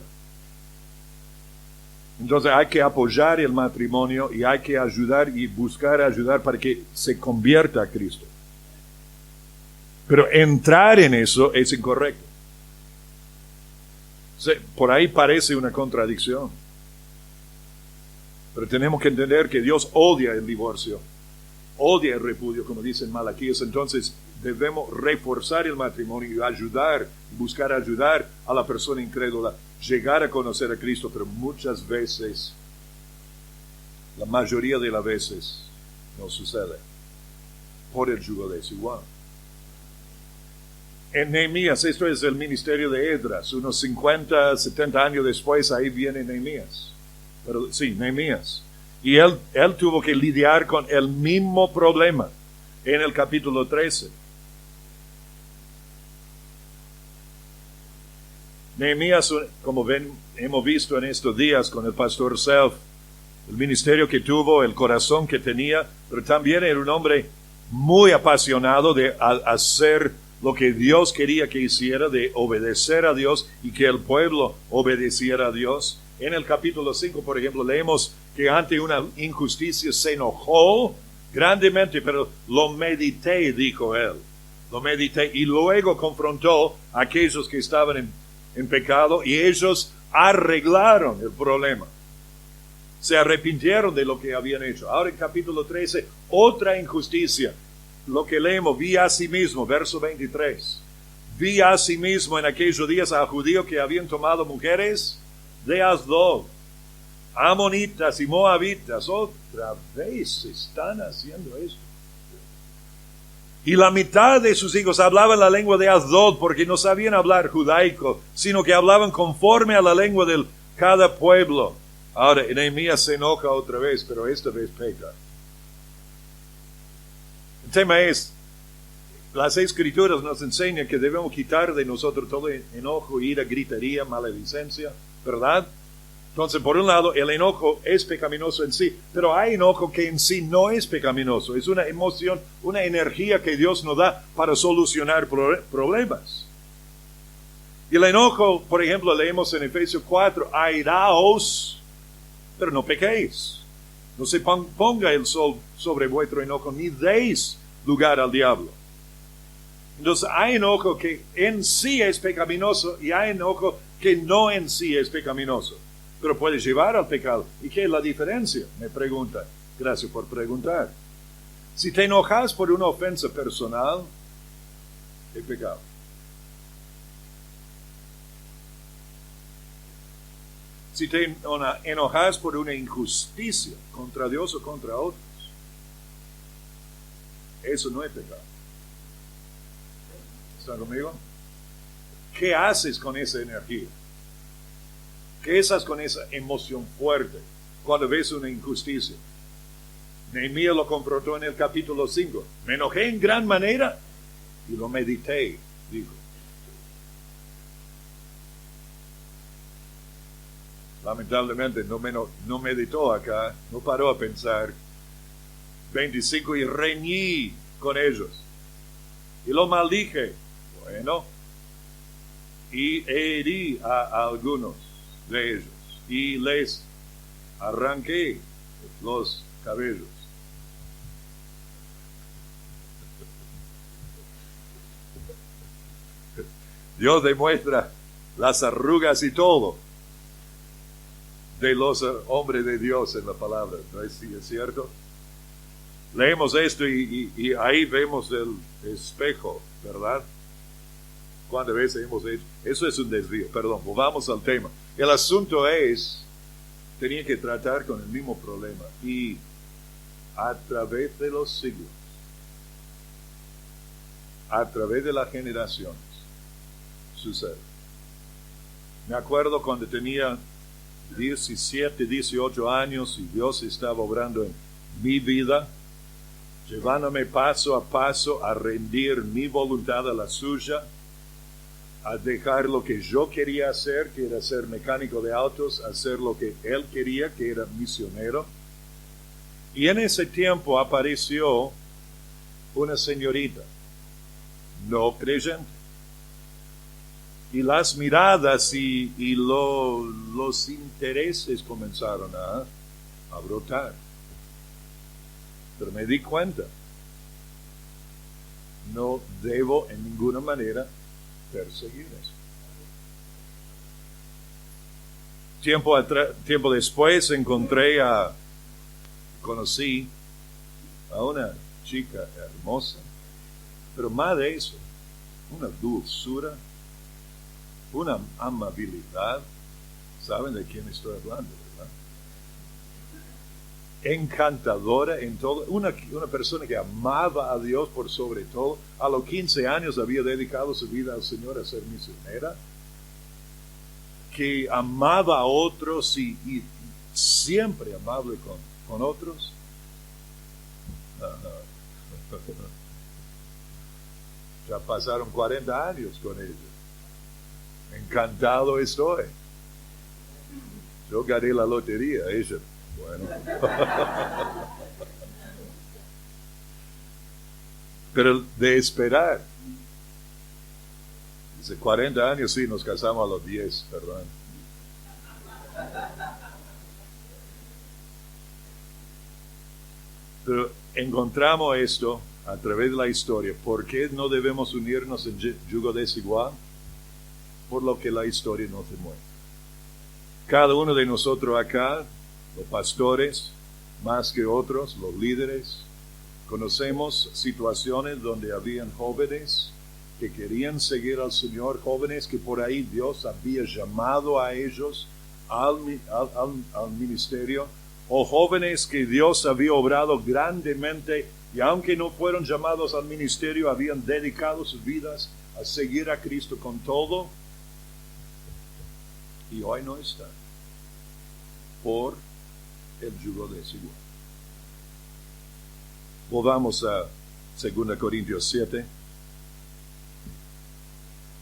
Entonces hay que apoyar el matrimonio y hay que ayudar y buscar ayudar para que se convierta a Cristo. Pero entrar en eso es incorrecto. Por ahí parece una contradicción. Pero tenemos que entender que Dios odia el divorcio, odia el repudio, como dice en Malaquías. Entonces debemos reforzar el matrimonio y ayudar, buscar ayudar a la persona incrédula, llegar a conocer a Cristo, pero muchas veces, la mayoría de las veces, no sucede por el yugo desigual. En Nehemías, esto es el ministerio de Esdras, unos 50, 70 años después, ahí viene Nehemías. Pero sí, Nehemías. Y él tuvo que lidiar con el mismo problema en el capítulo 13. Nehemías, como ven, hemos visto en estos días con el pastor Self, el ministerio que tuvo, el corazón que tenía, pero también era un hombre muy apasionado de hacer lo que Dios quería que hiciera, de obedecer a Dios y que el pueblo obedeciera a Dios. En el capítulo 5, por ejemplo, leemos que ante una injusticia se enojó grandemente, pero lo medité, dijo él. Lo medité y luego confrontó a aquellos que estaban en pecado y ellos arreglaron el problema. Se arrepintieron de lo que habían hecho. Ahora en capítulo 13, otra injusticia. Lo que leemos, vi a sí mismo, verso 23. Vi a sí mismo en aquellos días a judíos que habían tomado mujeres de Asdod, amonitas y moabitas. Otra vez están haciendo esto. Y la mitad de sus hijos hablaban la lengua de Asdod porque no sabían hablar judaico, sino que hablaban conforme a la lengua de cada pueblo. Ahora, Nehemías se enoja otra vez, pero esta vez peca. El tema es, las Escrituras nos enseñan que debemos quitar de nosotros todo enojo, ira, gritería, maledicencia, ¿verdad? Entonces, por un lado, el enojo es pecaminoso en sí, pero hay enojo que en sí no es pecaminoso. Es una emoción, una energía que Dios nos da para solucionar problemas. Y el enojo, por ejemplo, leemos en Efesios 4, airaos, pero no pequéis. No se ponga el sol sobre vuestro enojo, ni deis lugar al diablo. Entonces, hay enojo que en sí es pecaminoso y hay enojo que no en sí es pecaminoso, pero puede llevar al pecado. ¿Y qué es la diferencia? Me pregunta. Gracias por preguntar. Si te enojas por una ofensa personal, es pecado. Si te enojas por una injusticia contra Dios o contra otros, eso no es pecado. ¿Están conmigo? ¿Qué haces con esa energía? ¿Qué haces con esa emoción fuerte cuando ves una injusticia? Nehemías lo confrontó en el capítulo 5. Me enojé en gran manera y lo medité, dijo. Lamentablemente no meditó acá, no paró a pensar. 25, y reñí con ellos. Y lo maldije. Bueno, y herí a algunos de ellos. Y les arranqué los cabellos. Dios demuestra las arrugas y todo de los hombres de Dios en la palabra. ¿No es cierto? Leemos esto y ahí vemos el espejo, ¿verdad? ¿Cuántas veces hemos hecho? Eso es un desvío, perdón, volvamos al tema. El asunto es, tenía que tratar con el mismo problema y a través de los siglos, a través de las generaciones, sucede. Me acuerdo cuando tenía 17, 18 años y Dios estaba obrando en mi vida, llevándome paso a paso a rendir mi voluntad a la suya, a dejar lo que yo quería hacer, que era ser mecánico de autos, a hacer lo que él quería, que era misionero. Y en ese tiempo apareció una señorita, no creyente. Y las miradas y los intereses comenzaron a brotar. Pero me di cuenta, no debo en ninguna manera perseguir eso. Tiempo después conocí a una chica hermosa, pero más de eso, una dulzura, una amabilidad. ¿Saben de quién estoy hablando, verdad? Encantadora en todo, una persona que amaba a Dios por sobre todo. A los 15 años había dedicado su vida al Señor a ser misionera, que amaba a otros y siempre amable con otros. Ya pasaron 40 años con ella. Encantado estoy. Yo gané la lotería, ella. Bueno. Pero de esperar. Dice 40 años, sí, nos casamos a los 10, perdón. Pero encontramos esto a través de la historia. ¿Por qué no debemos unirnos en yugo desigual? Por lo que la historia nos demuestra. Cada uno de nosotros acá, los pastores, más que otros, los líderes, conocemos situaciones donde habían jóvenes que querían seguir al Señor, jóvenes que por ahí Dios había llamado a ellos al ministerio, o jóvenes que Dios había obrado grandemente y aunque no fueron llamados al ministerio, habían dedicado sus vidas a seguir a Cristo con todo, y hoy no están por el yugo desigual. Volvamos a 2 Corintios 7,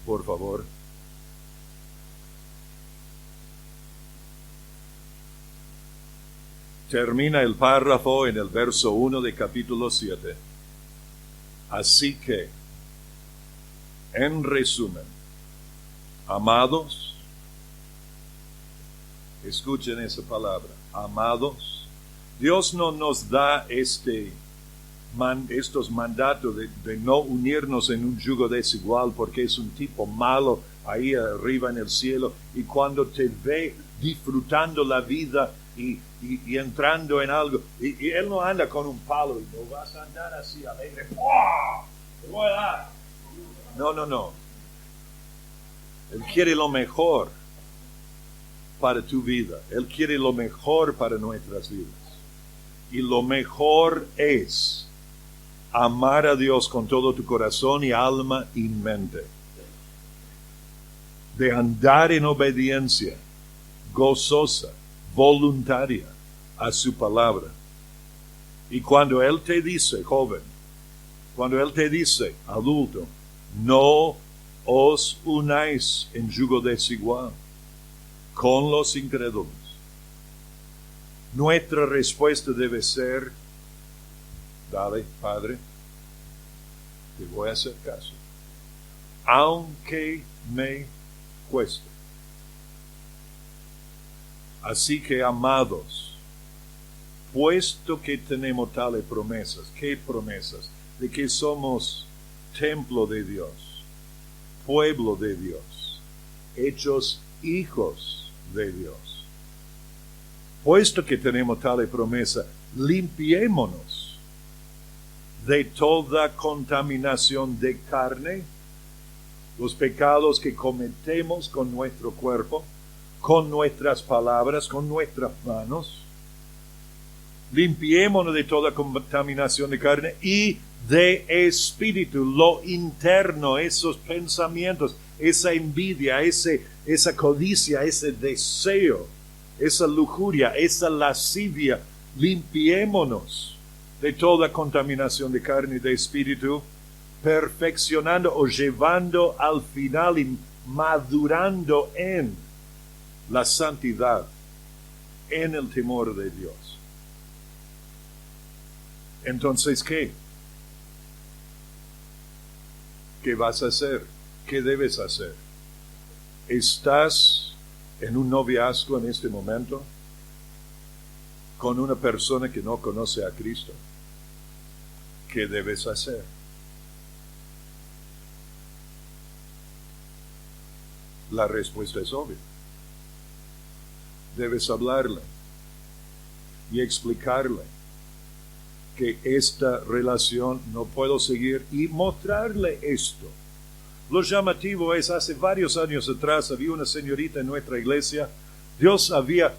por favor. Termina el párrafo en el verso 1 de capítulo 7. Así que, en resumen, amados, escuchen esa palabra, amados, Dios no nos da estos mandatos de no unirnos en un yugo desigual porque es un tipo malo ahí arriba en el cielo y cuando te ve disfrutando la vida y entrando en algo, y él no anda con un palo y no vas a andar así alegre, ¡pua! Te voy a dar. No. Él quiere lo mejor para tu vida. Él quiere lo mejor para nuestras vidas. Y lo mejor es amar a Dios con todo tu corazón y alma y mente. De andar en obediencia gozosa, voluntaria a su palabra. Y cuando Él te dice, joven, cuando Él te dice, adulto, no os unáis en yugo desigual con los incrédulos, nuestra respuesta debe ser, dale, Padre, te voy a hacer caso, aunque me cueste. Así que, amados, puesto que tenemos tales promesas, ¿qué promesas? De que somos templo de Dios, pueblo de Dios, hechos hijos de Dios. Puesto que tenemos tal promesa, limpiémonos de toda contaminación de carne, los pecados que cometemos con nuestro cuerpo, con nuestras palabras, con nuestras manos. Limpiémonos de toda contaminación de carne y de espíritu, lo interno, esos pensamientos, esa envidia, esa codicia, ese deseo, esa lujuria, esa lascivia. Limpiémonos de toda contaminación de carne y de espíritu, perfeccionando o llevando al final y madurando en la santidad, en el temor de Dios. Entonces, ¿qué? ¿Qué vas a hacer? ¿Qué debes hacer? ¿Estás en un noviazgo en este momento con una persona que no conoce a Cristo? ¿Qué debes hacer? La respuesta es obvia. Debes hablarle y explicarle que esta relación no puedo seguir y mostrarle esto. Lo llamativo es, hace varios años atrás había una señorita en nuestra iglesia. Dios había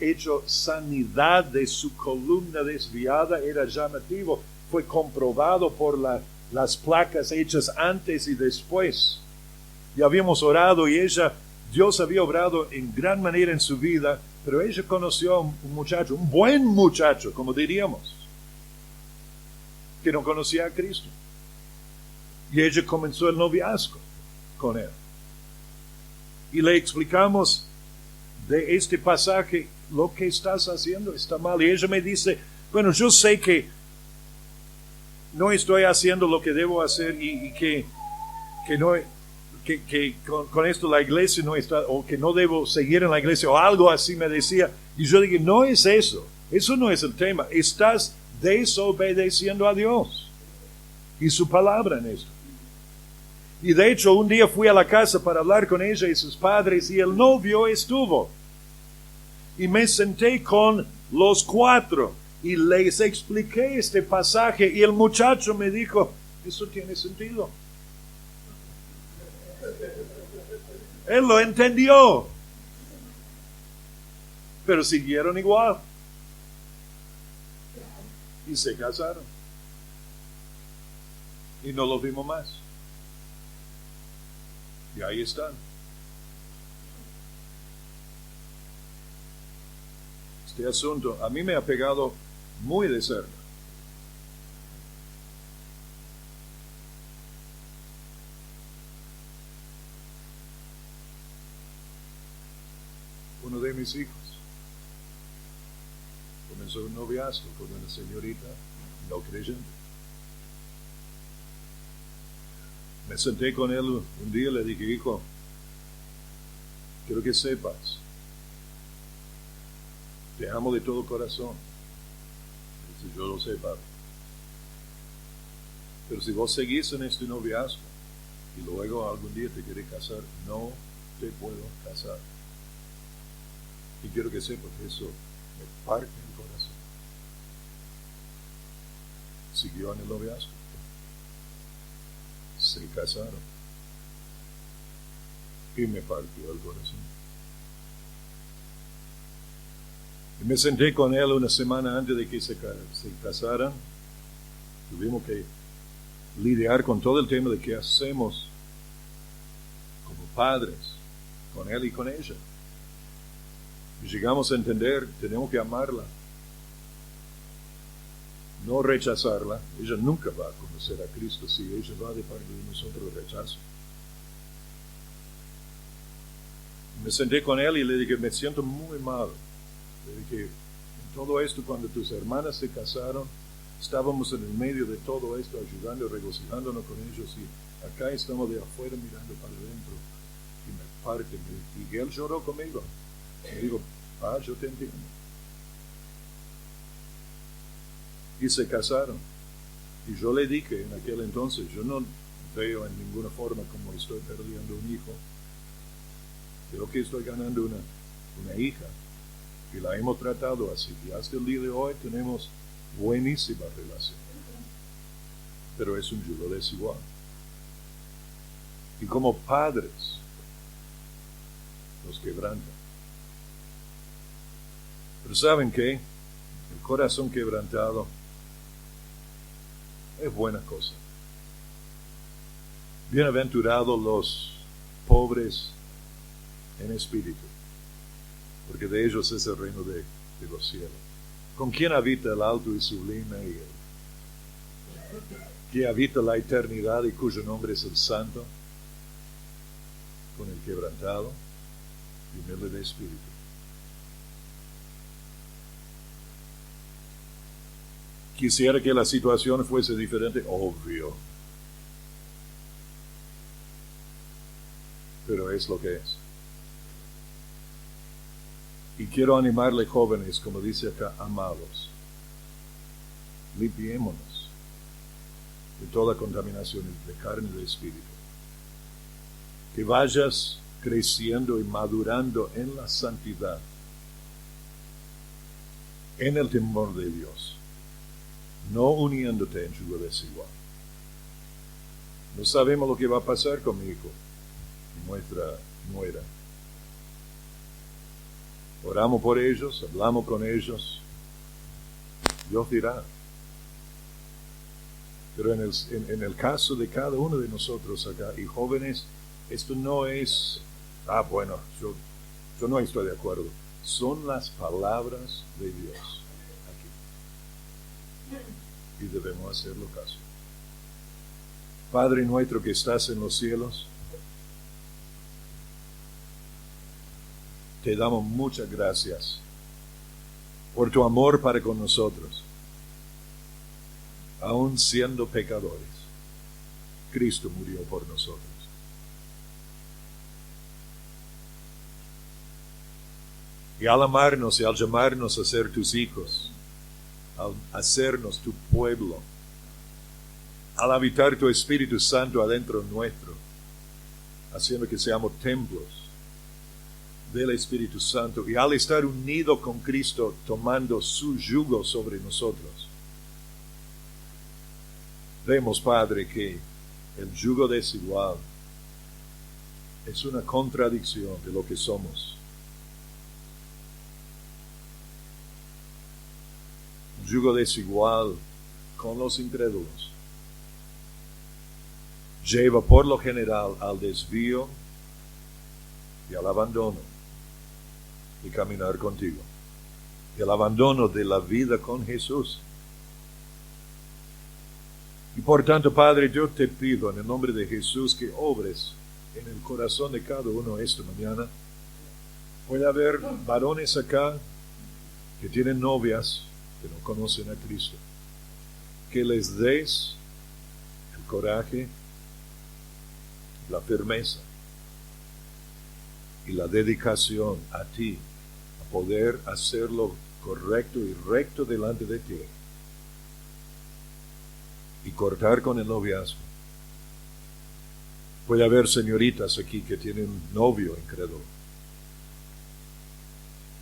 hecho sanidad de su columna desviada, era llamativo, fue comprobado por las placas hechas antes y después. Y habíamos orado y Dios había obrado en gran manera en su vida, pero ella conoció a un muchacho, un buen muchacho, como diríamos, que no conocía a Cristo. Y ella comenzó el noviazgo con él. Y le explicamos de este pasaje, lo que estás haciendo está mal. Y ella me dice, bueno, yo sé que no estoy haciendo lo que debo hacer y que con esto la iglesia no está, o que no debo seguir en la iglesia, o algo así me decía. Y yo dije, no es eso no es el tema. Estás desobedeciendo a Dios y su palabra en esto. Y de hecho, un día fui a la casa para hablar con ella y sus padres, y el novio estuvo. Y me senté con los cuatro y les expliqué este pasaje, y el muchacho me dijo, eso tiene sentido. Él lo entendió. Pero siguieron igual. Y se casaron. Y no los vimos más. Y ahí están. Este asunto a mí me ha pegado muy de cerca. Uno de mis hijos comenzó un noviazgo con una señorita no creyente. Me senté con él un día y le dije, hijo, quiero que sepas, te amo de todo corazón. Dice, yo lo sé, padre. Pero si vos seguís en este noviazgo y luego algún día te querés casar, no te puedo casar. Y quiero que sepas que eso me parte el corazón. Siguió en el noviazgo. Se casaron. Y me partió el corazón. Y me senté con él una semana antes de que se casaran. Tuvimos que lidiar con todo el tema de qué hacemos como padres, con él y con ella. Y llegamos a entender, tenemos que amarla, no rechazarla. Ella nunca va a conocer a Cristo si ella va de parte de nosotros rechazo. Me senté con él y le dije, me siento muy mal. Le dije, en todo esto, cuando tus hermanas se casaron, estábamos en el medio de todo esto, ayudando, regocijándonos con ellos, y acá estamos de afuera mirando para adentro, y me parte. Y él lloró conmigo. Me dijo, yo te entiendo. Y se casaron. Y yo le dije en aquel entonces, yo no veo en ninguna forma como estoy perdiendo un hijo. Creo que estoy ganando una hija y la hemos tratado así. Y hasta el día de hoy tenemos buenísima relación. Pero es un yugo desigual. Y como padres, nos quebrantan. Pero ¿saben qué? El corazón quebrantado es buena cosa. Bienaventurados los pobres en espíritu, porque de ellos es el reino de los cielos. ¿Con quién habita el alto y sublime y el que habita la eternidad y cuyo nombre es el santo? Con el quebrantado y humilde de espíritu. Quisiera que la situación fuese diferente, obvio. Pero es lo que es. Y quiero animarle, jóvenes, como dice acá, amados, limpiémonos de toda contaminación de carne y de espíritu. Que vayas creciendo y madurando en la santidad, en el temor de Dios, no uniéndote en yugo desigual. No sabemos lo que va a pasar con mi hijo y nuestra nuera. Oramos por ellos, hablamos con ellos. Dios dirá. Pero en el caso de cada uno de nosotros acá, y jóvenes, esto no es, bueno, yo no estoy de acuerdo. Son las palabras de Dios aquí. Y debemos hacerlo caso. Padre nuestro que estás en los cielos, te damos muchas gracias por tu amor para con nosotros. Aún siendo pecadores, Cristo murió por nosotros. Y al amarnos y al llamarnos a ser tus hijos, al hacernos tu pueblo, al habitar tu Espíritu Santo adentro nuestro, haciendo que seamos templos del Espíritu Santo, y al estar unido con Cristo, tomando su yugo sobre nosotros. Vemos, Padre, que el yugo desigual es una contradicción de lo que somos. Un yugo desigual con los incrédulos lleva por lo general al desvío y al abandono de caminar contigo, y al abandono de la vida con Jesús. Y por tanto, Padre, yo te pido en el nombre de Jesús que obres en el corazón de cada uno esta mañana. Puede haber varones acá que tienen novias que no conocen a Cristo. Que les des el coraje, la firmeza y la dedicación a ti, a poder hacerlo correcto y recto delante de ti, y cortar con el noviazgo. Puede haber señoritas aquí que tienen un novio incrédulo.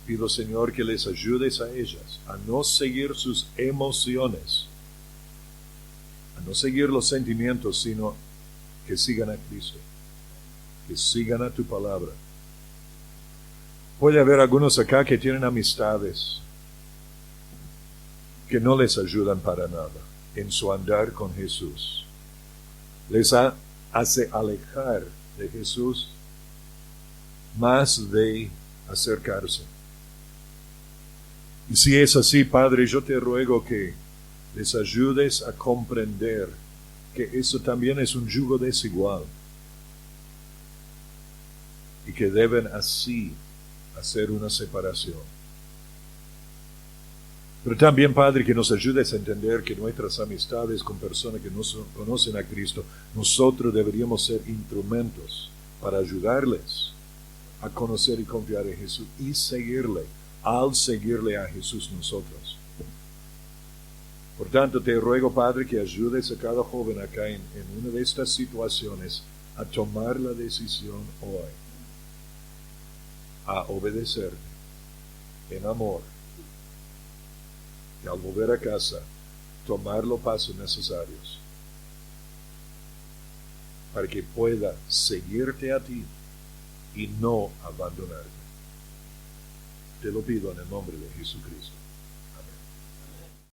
Pido, Señor, que les ayudes a ellas a no seguir sus emociones, a no seguir los sentimientos, sino que sigan a Cristo, que sigan a tu palabra. Puede haber algunos acá que tienen amistades que no les ayudan para nada en su andar con Jesús. Les hace alejar de Jesús más de acercarse. Y si es así, Padre, yo te ruego que les ayudes a comprender que eso también es un yugo desigual y que deben así hacer una separación. Pero también, Padre, que nos ayudes a entender que nuestras amistades con personas que no conocen a Cristo, nosotros deberíamos ser instrumentos para ayudarles a conocer y confiar en Jesús y seguirle, al seguirle a Jesús nosotros. Por tanto, te ruego, Padre, que ayudes a cada joven acá en una de estas situaciones a tomar la decisión hoy a obedecerte en amor, y al volver a casa, tomar los pasos necesarios para que pueda seguirte a ti y no abandonarte. Te lo pido en el nombre de Jesucristo.